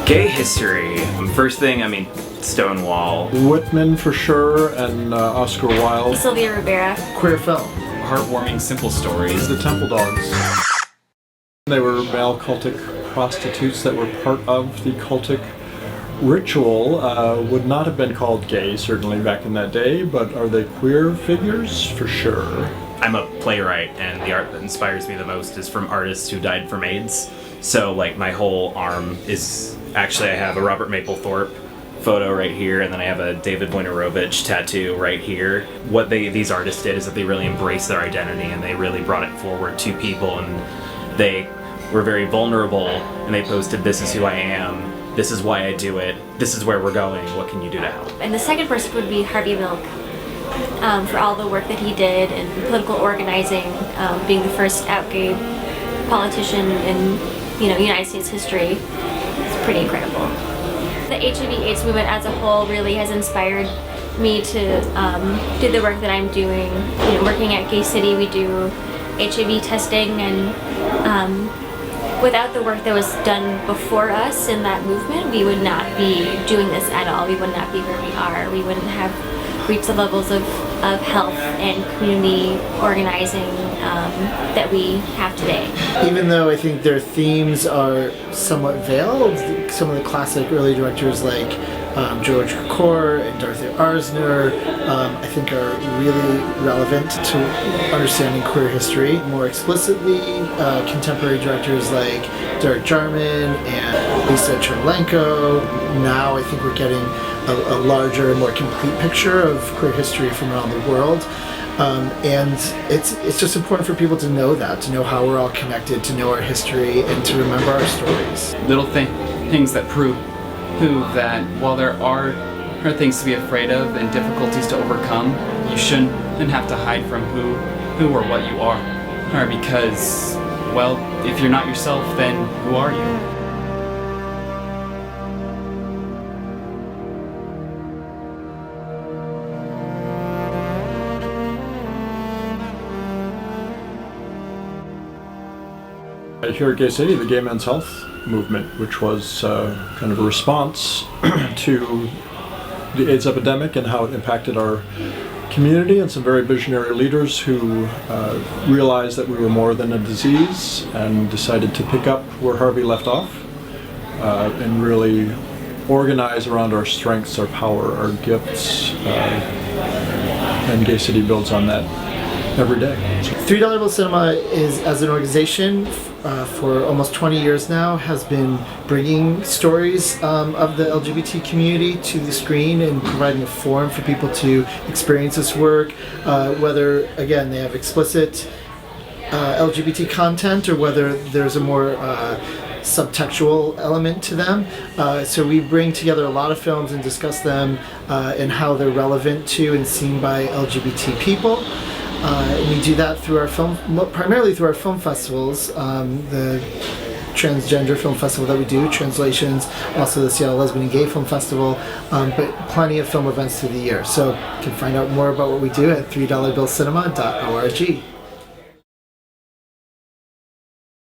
Gay history. First thing, Stonewall. Whitman for sure, and Oscar Wilde. Sylvia Rivera. Queer film. Heartwarming, simple stories. The Temple Dogs. They were male cultic prostitutes that were part of the cultic ritual. Would not have been called gay, certainly back in that day, but are they queer figures? For sure. I'm a playwright, and the art that inspires me the most is from artists who died from AIDS. So, my whole arm is... Actually, I have a Robert Mapplethorpe photo right here, and then I have a David Wojnarowicz tattoo right here. What these artists did is that they really embraced their identity, and they really brought it forward to people, and they were very vulnerable, and they posted, "This is who I am, this is why I do it, this is where we're going, what can you do to help?" And the second person would be Harvey Milk, for all the work that he did in political organizing, being the first out gay politician in United States history. It's pretty incredible. The HIV/AIDS movement as a whole really has inspired me to do the work that I'm doing. Working at Gay City, we do HIV testing, and without the work that was done before us in that movement, we would not be doing this at all. We would not be where we are. We wouldn't have reached the levels of health and community organizing that we have today. Even though I think their themes are somewhat veiled, some of the classic early directors like George Cukor and Dorothy Arzner, I think are really relevant to understanding queer history. More explicitly, contemporary directors like Derek Jarman and Lisa Cherlenko. Now I think we're getting a larger and more complete picture of queer history from around the world. And it's just important for people to know that, to know how we're all connected, to know our history, and to remember our stories. Little things that prove that while there are things to be afraid of and difficulties to overcome, you shouldn't have to hide from who or what you are. Or because, well, if you're not yourself, then who are you? Here at Gay City, the Gay Men's Health Movement, which was kind of a response to the AIDS epidemic and how it impacted our community, and some very visionary leaders who realized that we were more than a disease and decided to pick up where Harvey left off and really organize around our strengths, our power, our gifts, and Gay City builds on that every day. $3 Bill Cinema is, as an organization, for almost 20 years now, has been bringing stories of the LGBT community to the screen and providing a forum for people to experience this work, whether, again, they have explicit LGBT content or whether there's a more subtextual element to them. So we bring together a lot of films and discuss them and how they're relevant to and seen by LGBT people. We do that through our primarily through our film festivals, the transgender film festival that we do, Translations, also the Seattle Lesbian and Gay Film Festival, but plenty of film events through the year. So you can find out more about what we do at $3billcinema.org.